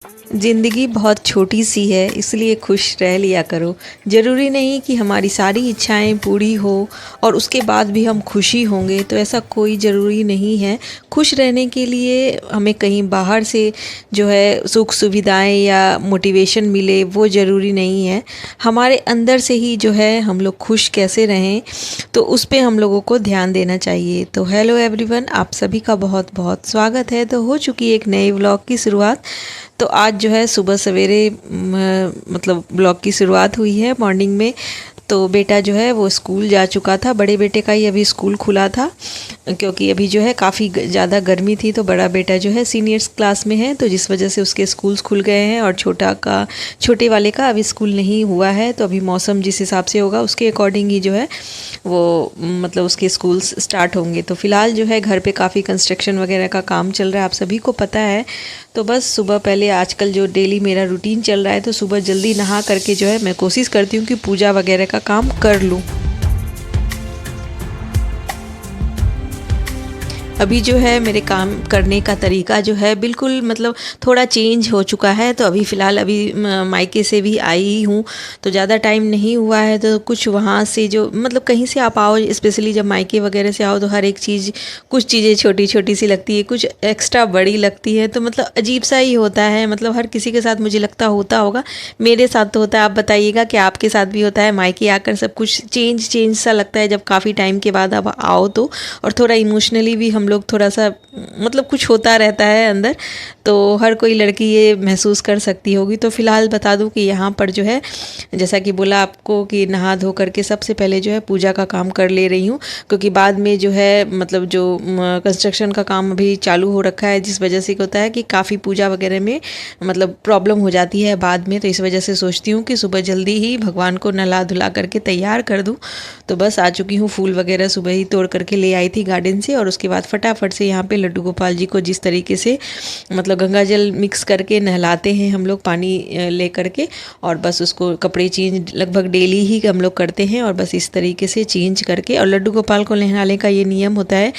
ज़िंदगी बहुत छोटी सी है, इसलिए खुश रह लिया करो। ज़रूरी नहीं कि हमारी सारी इच्छाएं पूरी हो और उसके बाद भी हम खुशी होंगे, तो ऐसा कोई ज़रूरी नहीं है। खुश रहने के लिए हमें कहीं बाहर से जो है सुख सुविधाएं या मोटिवेशन मिले, वो ज़रूरी नहीं है। हमारे अंदर से ही जो है हम लोग खुश कैसे रहें, तो उस पे हम लोगों को ध्यान देना चाहिए। तो हेलो एवरीवन, आप सभी का बहुत बहुत स्वागत है। तो हो चुकी एक नई व्लॉग की शुरुआत। तो आज जो है सुबह सवेरे मतलब ब्लॉग की शुरुआत हुई है मॉर्निंग में। तो बेटा जो है वो स्कूल जा चुका था, बड़े बेटे का ही अभी स्कूल खुला था, क्योंकि अभी जो है काफ़ी ज़्यादा गर्मी थी। तो बड़ा बेटा जो है सीनियर्स क्लास में है, तो जिस वजह से उसके स्कूल्स खुल गए हैं, और छोटे वाले का अभी स्कूल नहीं हुआ है। तो अभी मौसम जिस हिसाब से होगा उसके अकॉर्डिंग ही जो है वो मतलब उसके स्कूल्स स्टार्ट होंगे। तो फ़िलहाल जो है घर पे काफ़ी कंस्ट्रक्शन वगैरह का काम चल रहा है, आप सभी को पता है। तो बस सुबह पहले आजकल जो डेली मेरा रूटीन चल रहा है, तो सुबह जल्दी नहा करके जो है मैं कोशिश करती हूँ कि पूजा वगैरह का काम कर लूँ। अभी जो है मेरे काम करने का तरीका जो है बिल्कुल मतलब थोड़ा चेंज हो चुका है। तो अभी फ़िलहाल अभी मायके से भी आई ही हूँ, तो ज़्यादा टाइम नहीं हुआ है। तो कुछ वहाँ से जो मतलब कहीं से आप आओ, स्पेशली जब मायके वगैरह से आओ, तो हर एक चीज़, कुछ चीज़ें छोटी छोटी सी लगती है, कुछ एक्स्ट्रा बड़ी लगती है। तो मतलब अजीब सा ही होता है, मतलब हर किसी के साथ मुझे लगता होता होगा, मेरे साथ तो होता है। आप बताइएगा कि आपके साथ भी होता है? मायके आकर सब कुछ चेंज सा लगता है जब काफ़ी टाइम के बाद आप आओ तो। और थोड़ा इमोशनली भी हम लोग थोड़ा सा मतलब कुछ होता रहता है अंदर, तो हर कोई लड़की ये महसूस कर सकती होगी। तो फ़िलहाल बता दूं कि यहाँ पर जो है, जैसा कि बोला आपको कि नहा धो करके सबसे पहले जो है पूजा का काम कर ले रही हूँ, क्योंकि बाद में जो है मतलब जो कंस्ट्रक्शन का काम अभी चालू हो रखा है, जिस वजह से क्या होता है कि काफ़ी पूजा वगैरह में मतलब प्रॉब्लम हो जाती है बाद में। तो इस वजह से सोचती हूँ कि सुबह जल्दी ही भगवान को नहला धुला करके तैयार कर दूँ। तो बस आ चुकी हूँ, फूल वगैरह सुबह ही तोड़ करके ले आई थी गार्डन से, और उसके बाद फटाफट से यहाँ पे लड्डू गोपाल जी को जिस तरीके से मतलब गंगा जल मिक्स करके नहलाते हैं हम लोग, पानी ले करके, और बस उसको कपड़े चेंज लगभग डेली ही हम लोग करते हैं। और बस इस तरीके से चेंज करके, और लड्डू गोपाल को नहलाने का ये नियम होता है,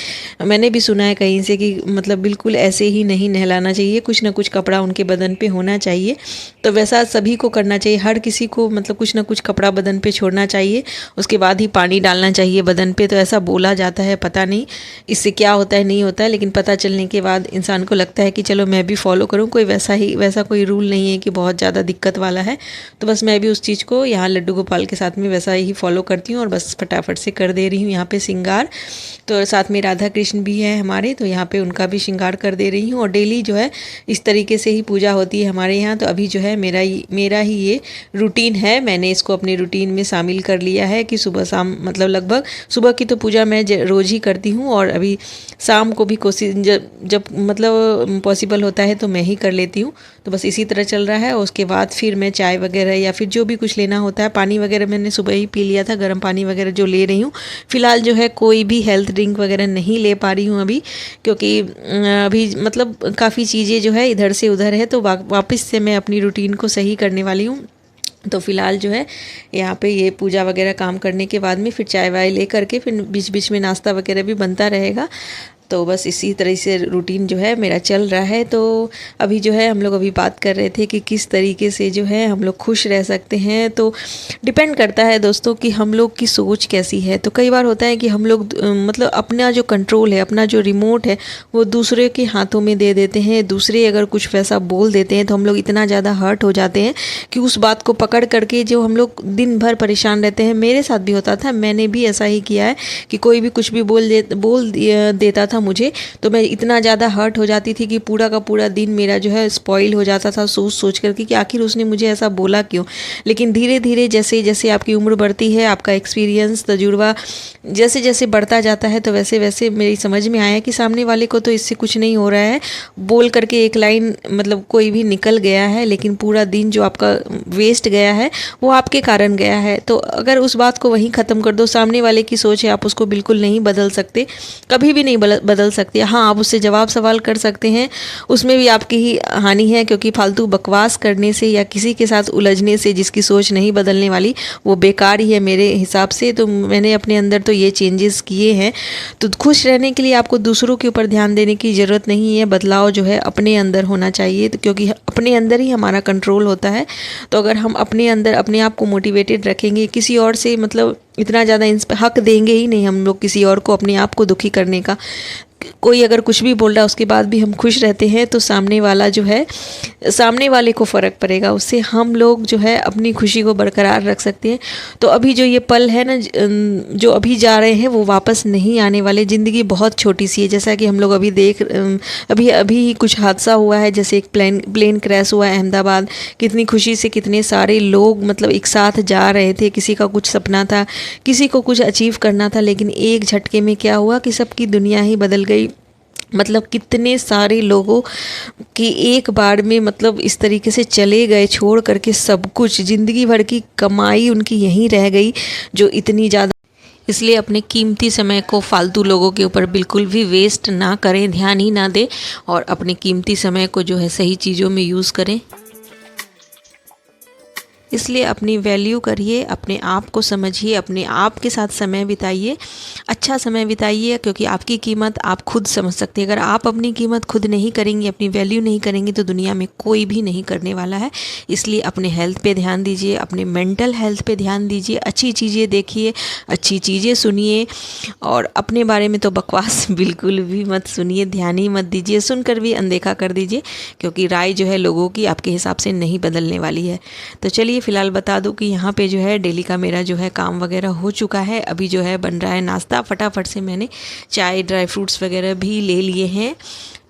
मैंने भी सुना है कहीं से, कि मतलब बिल्कुल ऐसे ही नहीं नहलाना चाहिए, कुछ ना कुछ कपड़ा उनके बदन पे होना चाहिए। तो वैसा सभी को करना चाहिए, हर किसी को मतलब कुछ ना कुछ कपड़ा बदन पे छोड़ना चाहिए, उसके बाद ही पानी डालना चाहिए बदन पे। तो ऐसा बोला जाता है, पता नहीं इससे क्या होता है नहीं होता है, लेकिन पता चलने के बाद इंसान को लगता है कि चलो मैं भी फॉलो करूँ। कोई वैसा कोई रूल नहीं है कि बहुत ज़्यादा दिक्कत वाला है। तो बस मैं भी उस चीज़ को यहाँ लड्डू गोपाल के साथ में वैसा ही फॉलो करती हूँ, और बस फटाफट से कर दे रही हूँ यहाँ पे श्रृंगार। तो साथ में राधा कृष्ण भी है हमारे, तो यहाँ पे उनका भी श्रृंगार कर दे रही हूँ। और डेली जो है इस तरीके से ही पूजा होती है हमारे यहाँ। तो अभी जो है मेरा ही ये रूटीन है, मैंने इसको अपने रूटीन में शामिल कर लिया है कि सुबह शाम मतलब लगभग सुबह की तो पूजा मैं रोज़ ही करती हूँ, और अभी शाम को भी कोशिश जब मतलब पॉसिबल होता है तो मैं ही कर लेती हूँ। तो बस इसी तरह चल रहा है। उसके बाद फिर मैं चाय वगैरह या फिर जो भी कुछ लेना होता है, पानी वगैरह मैंने सुबह ही पी लिया था, गर्म पानी वगैरह जो ले रही हूँ। फ़िलहाल जो है कोई भी हेल्थ ड्रिंक वगैरह नहीं ले पा रही हूँ अभी, क्योंकि अभी मतलब काफ़ी चीज़ें जो है इधर से उधर है, तो वापस से मैं अपनी रूटीन को सही करने वाली हूँ। तो फ़िलहाल जो है यहाँ पे ये पूजा वगैरह काम करने के बाद में फिर चाय वाय ले करके फिर बीच बीच में नाश्ता वगैरह भी बनता रहेगा। तो बस इसी तरह से रूटीन जो है मेरा चल रहा है। तो अभी जो है हम लोग अभी बात कर रहे थे कि किस तरीके से जो है हम लोग खुश रह सकते हैं। तो डिपेंड करता है दोस्तों कि हम लोग की सोच कैसी है। तो कई बार होता है कि हम लोग मतलब अपना जो कंट्रोल है, अपना जो रिमोट है, वो दूसरे के हाथों में दे देते हैं। दूसरे अगर कुछ वैसा बोल देते हैं तो हम लोग इतना ज़्यादा हर्ट हो जाते हैं कि उस बात को पकड़ करके जो हम लोग दिन भर परेशान रहते हैं। मेरे साथ भी होता था, मैंने भी ऐसा ही किया है कि कोई भी कुछ भी बोल देता था मुझे, तो मैं इतना ज़्यादा हर्ट हो जाती थी कि पूरा का पूरा दिन मेरा जो है स्पॉइल हो जाता था, सोच सोच करके कि आखिर उसने मुझे ऐसा बोला क्यों। लेकिन धीरे धीरे जैसे जैसे आपकी उम्र बढ़ती है, आपका एक्सपीरियंस तजुर्बा जैसे जैसे बढ़ता जाता है, तो वैसे वैसे मेरी समझ में आया कि सामने वाले को तो इससे कुछ नहीं हो रहा है, बोल करके एक लाइन मतलब कोई भी निकल गया है, लेकिन पूरा दिन जो आपका वेस्ट गया है वो आपके कारण गया है। तो अगर उस बात को वहीं ख़त्म कर दो, सामने वाले की सोच है आप उसको बिल्कुल नहीं बदल सकते, कभी भी नहीं बदल सकते हैं। हाँ, आप उससे जवाब सवाल कर सकते हैं, उसमें भी आपकी ही हानि है, क्योंकि फालतू बकवास करने से या किसी के साथ उलझने से जिसकी सोच नहीं बदलने वाली, वो बेकार ही है मेरे हिसाब से। तो मैंने अपने अंदर तो ये चेंजेस किए हैं। तो खुश रहने के लिए आपको दूसरों के ऊपर ध्यान देने की ज़रूरत नहीं है, बदलाव जो है अपने अंदर होना चाहिए। तो क्योंकि अपने अंदर ही हमारा कंट्रोल होता है। तो अगर हम अपने अंदर अपने आप को मोटिवेटेड रखेंगे, किसी और से मतलब इतना ज़्यादा हक देंगे ही नहीं हम लोग किसी और को अपने आप को दुखी करने का। कोई अगर कुछ भी बोल रहा है उसके बाद भी हम खुश रहते हैं, तो सामने वाला जो है, सामने वाले को फ़र्क पड़ेगा, उससे हम लोग जो है अपनी खुशी को बरकरार रख सकते हैं। तो अभी जो ये पल है ना, जो अभी जा रहे हैं वो वापस नहीं आने वाले। ज़िंदगी बहुत छोटी सी है, जैसा कि हम लोग अभी अभी अभी कुछ हादसा हुआ है, जैसे एक प्लेन क्रैश हुआ है अहमदाबाद। कितनी खुशी से कितने सारे लोग मतलब एक साथ जा रहे थे, किसी का कुछ सपना था, किसी को कुछ अचीव करना था, लेकिन एक झटके में क्या हुआ कि सबकी दुनिया ही बदल गई। मतलब कितने सारे लोगों की एक बार में मतलब इस तरीके से चले गए, छोड़ करके सब कुछ, ज़िंदगी भर की कमाई उनकी यहीं रह गई जो इतनी ज़्यादा। इसलिए अपने कीमती समय को फालतू लोगों के ऊपर बिल्कुल भी वेस्ट ना करें, ध्यान ही ना दें, और अपने कीमती समय को जो है सही चीज़ों में यूज़ करें। इसलिए अपनी वैल्यू करिए, अपने आप को समझिए, अपने आप के साथ समय बिताइए, अच्छा समय बिताइए, क्योंकि आपकी कीमत आप खुद समझ सकते हैं। अगर आप अपनी कीमत खुद नहीं करेंगे, अपनी वैल्यू नहीं करेंगे, तो दुनिया में कोई भी नहीं करने वाला है। इसलिए अपने हेल्थ पे ध्यान दीजिए, अपने मेंटल हेल्थ पे ध्यान दीजिए, अच्छी चीज़ें देखिए, अच्छी चीज़ें सुनिए, और अपने बारे में तो बकवास बिल्कुल भी मत सुनिए, ध्यान ही मत दीजिए, सुनकर भी अनदेखा कर दीजिए, क्योंकि राय जो है लोगों की आपके हिसाब से नहीं बदलने वाली है। तो चलिए फ़िलहाल बता दूं कि यहाँ पे जो है डेली का मेरा जो है काम वगैरह हो चुका है। अभी जो है बन रहा है नाश्ता। फटाफट से मैंने चाय, ड्राई फ्रूट्स वगैरह भी ले लिए हैं।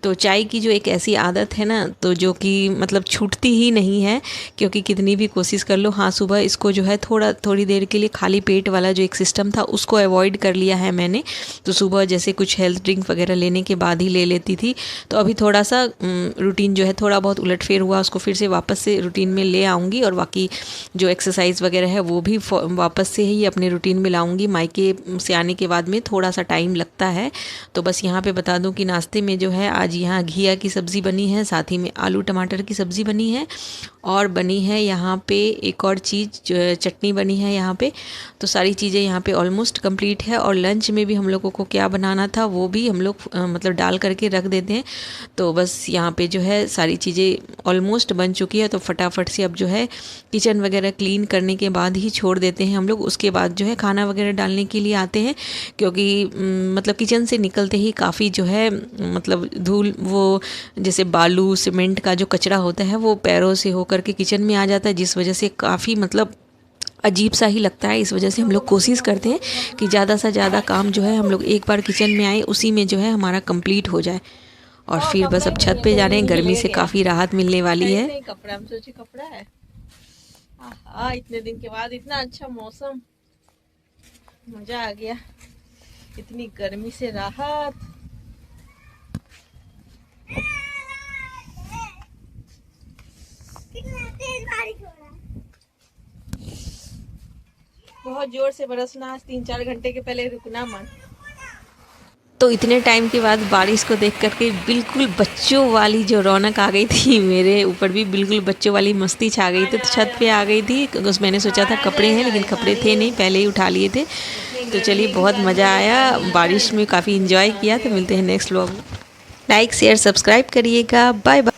तो चाय की जो एक ऐसी आदत है ना, तो जो कि मतलब छूटती ही नहीं है, क्योंकि कितनी भी कोशिश कर लो। हाँ, सुबह इसको जो है थोड़ी देर के लिए खाली पेट वाला जो एक सिस्टम था उसको अवॉइड कर लिया है मैंने। तो सुबह जैसे कुछ हेल्थ ड्रिंक वगैरह लेने के बाद ही ले लेती थी। तो अभी थोड़ा सा रूटीन जो है थोड़ा बहुत उलटफेर हुआ, उसको फिर से वापस से रूटीन में ले आऊँगी, और बाकी जो एक्सरसाइज वगैरह है वो भी वापस से ही अपने रूटीन में लाऊँगी। मायके से आने के बाद में थोड़ा सा टाइम लगता है। तो बस यहाँ पे बता दूँ कि नाश्ते में जो है आज यहाँ घिया की सब्ज़ी बनी है, साथ ही में आलू टमाटर की सब्ज़ी बनी है, और बनी है यहाँ पे एक और चीज़, चटनी बनी है यहाँ पे। तो सारी चीज़ें यहाँ पे ऑलमोस्ट कंप्लीट है। और लंच में भी हम लोगों को क्या बनाना था वो भी हम लोग मतलब डाल करके रख देते हैं। तो बस यहाँ पे जो है सारी चीज़ें ऑलमोस्ट बन चुकी है। तो फटाफट से अब जो है किचन वगैरह क्लीन करने के बाद ही छोड़ देते हैं हम लोग। उसके बाद जो है खाना वगैरह डालने के लिए आते हैं, क्योंकि मतलब किचन से निकलते ही काफ़ी जो है मतलब धूल, वो जैसे बालू सीमेंट का जो कचरा होता है वो पैरों से होकर के किचन में आ जाता है, जिस वजह से काफ़ी मतलब अजीब सा ही लगता है। इस वजह से हम लोग कोशिश करते हैं कि ज़्यादा से ज़्यादा काम जो है हम लोग एक बार किचन में आए उसी में जो है हमारा कंप्लीट हो जाए। और फिर बस अब छत पे जा रहे हैं, गर्मी से काफ़ी राहत मिलने वाली है। कपड़ा हम सोचे कपड़ा है, हाँ इतने दिन के बाद इतना अच्छा मौसम, मजा आ गया, इतनी गर्मी से राहत। बहुत जोर से बरसना, 3-4 घंटे के पहले रुकना मन। तो इतने टाइम के बाद बारिश को देख करके बिल्कुल बच्चों वाली जो रौनक आ गई थी, मेरे ऊपर भी बिल्कुल बच्चों वाली मस्ती छा गई थी। तो छत पे आ गई थी, उस मैंने सोचा था कपड़े हैं, लेकिन कपड़े थे नहीं, पहले ही उठा लिए थे। तो चलिए बहुत मज़ा आया, बारिश में काफ़ी इंजॉय किया। तो मिलते हैं next vlog. Like share subscribe करिएगा। Bye bye.